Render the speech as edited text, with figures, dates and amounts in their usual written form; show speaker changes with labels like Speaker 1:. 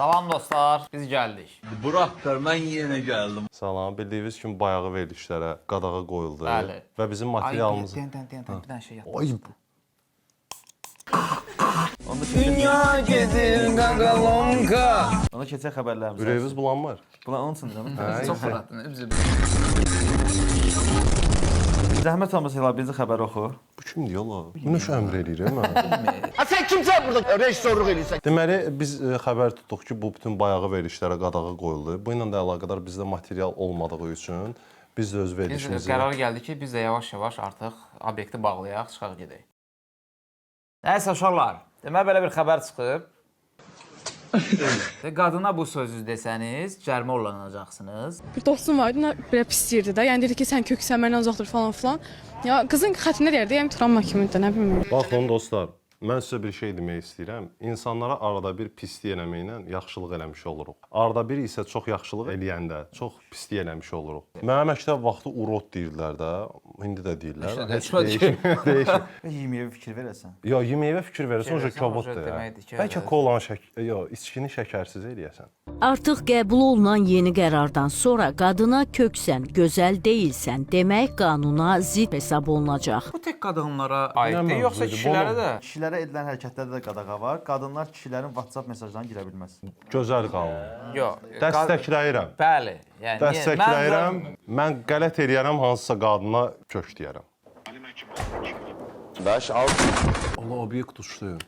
Speaker 1: Salam dostlar, biz gəldik.
Speaker 2: Buraklar, mən yenə gəldim.
Speaker 3: Salam, bildiyiniz kimi bayağı verilişlərə qadağa qoyuldu.
Speaker 1: Bəli.
Speaker 3: Və bizim materialımız...
Speaker 1: Bir dənə şey yap.
Speaker 3: Ay,
Speaker 4: Dünya gedir qaqalonka.
Speaker 5: Ona keçən xəbərlərimiz.
Speaker 3: ürəyiniz bulanmır.
Speaker 5: Bunlar onun üçün canım.
Speaker 1: Çox rahatdır.
Speaker 5: Zəhmət olmasa elə birinci xəbəri oxu.
Speaker 3: Bu kimdir yola? Bu nə əmr eləyir mən?
Speaker 4: Sən kimsən burada rejissorluq eləyirsən?
Speaker 3: Deməli, biz xəbər tutduq ki, bu bütün bayağı verilişlərə qadağa qoyuldu. Bu ilə də əlaqədar bizdə material olmadığı üçün biz də öz
Speaker 1: Biz
Speaker 3: verilişimizi...
Speaker 1: qərar gəldi ki, biz də yavaş-yavaş artıq obyekti bağlayaq, çıxaq gedək. Nəysə uşaqlar, demək belə bir xəbər çıxıb. Qadına bu sözü desəniz, cərimə olunacaqsınız.
Speaker 6: Bir dostum vardı, belə pis deyirdi də. Yəni dedi ki, sən köksən məndən uzaq dur falan filan. Ya qızın xətrinə deyirdi, yəni travma kimidir, nə bilmirəm.
Speaker 3: Baxın dostlar, mən sizə bir şey demək istəyirəm. İnsanlara arada bir pislik eləməklə yaxşılıq eləmiş oluruq. Arada bir isə çox yaxşılıq eləyəndə çox pislik eləmiş oluruq. Mənə məktəb vaxtı urod deyirdilər də, indi də deyirlər. Heç dəyişmir.
Speaker 5: Yeməyə fikir verəsən.
Speaker 3: Ya yeməyivə fikir verirsən, o kobuddur ya.
Speaker 1: deməkdir ki,
Speaker 3: Bəlkə
Speaker 1: evet.
Speaker 3: kolanı içkini şəkərsiz eləyəsən.
Speaker 7: Artıq qəbul olunan yeni qərardan sonra qadına köksən, gözəl deyilsən demək qanuna zidd hesab olunacaq.
Speaker 1: Bu tek qadınlara aiddir,
Speaker 3: Nə
Speaker 1: yoxsa
Speaker 3: mövzudur?
Speaker 1: kişilərə də?
Speaker 5: Kişilərə edilən hərəkətlərdə də qadağa var. Qadınlar kişilərin WhatsApp mesajlarına girə bilməz.
Speaker 3: Gözəl qanun.
Speaker 1: Yox.
Speaker 3: Dəstəkləyirəm.
Speaker 1: Bəli. Yəni
Speaker 3: Dəstəkləyirəm. Mən qələt eləyərəm hansısa qadına kök deyərəm. Allah obyekt uçdu.